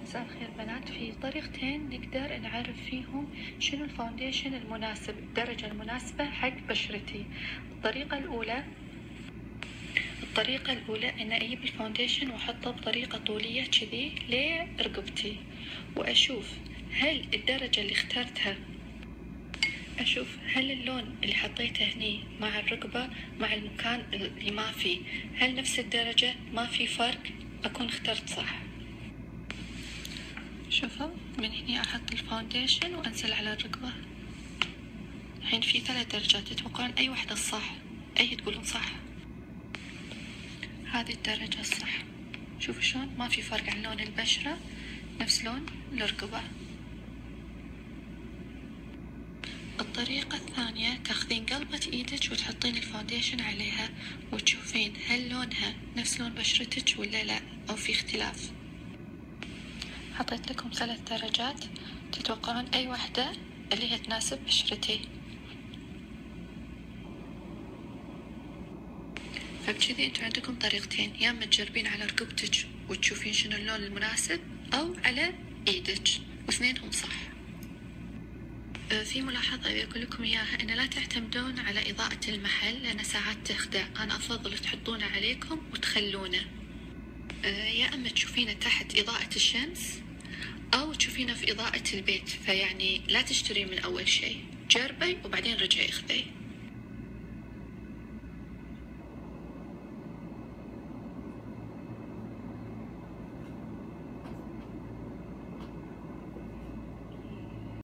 مساء الخير بنات. في طريقتين نقدر نعرف فيهم شنو الفاونديشن المناسب، الدرجة المناسبة حق بشرتي. الطريقة الأولى إن أجيب الفاونديشن وأحطه بطريقة طولية كذي لرقبتي، وأشوف هل الدرجة اللي اخترتها، أشوف هل اللون اللي حطيته هني مع الرقبة مع المكان اللي ما فيه، هل نفس الدرجة، ما في فرق، أكون اخترت صح. شوفوا من هنا أحط الفاونديشن وأنزل على الرقبة. الحين في 3 درجات، تتوقعون أي واحدة الصح؟ أي تقولون صح؟ هذه الدرجة الصح. شوفوا شلون ما في فرق عن لون البشرة، نفس لون الرقبة. الطريقة الثانية تاخذين قلبة ايدك وتحطين الفاونديشن عليها وتشوفين هل لونها نفس لون بشرتك ولا لا، أو في اختلاف. حطيت لكم 3 درجات، تتوقعون أي واحدة اللي هي تناسب بشرتي. فبكذي انتوا عندكم طريقتين، يا اما تجربين على رقبتك وتشوفين شنو اللون المناسب، او على ايدك، واثنينهم صح. في ملاحظة أبي أقول لكم إياها، إن لا تعتمدون على إضاءة المحل لأن ساعات تخدع. أنا أفضل تحطونه عليكم وتخلونه، يا أما تشوفينه تحت إضاءة الشمس أو تشوفينه في إضاءة البيت. فيعني لا تشتري من أول شيء، جربي وبعدين رجعي اخذي.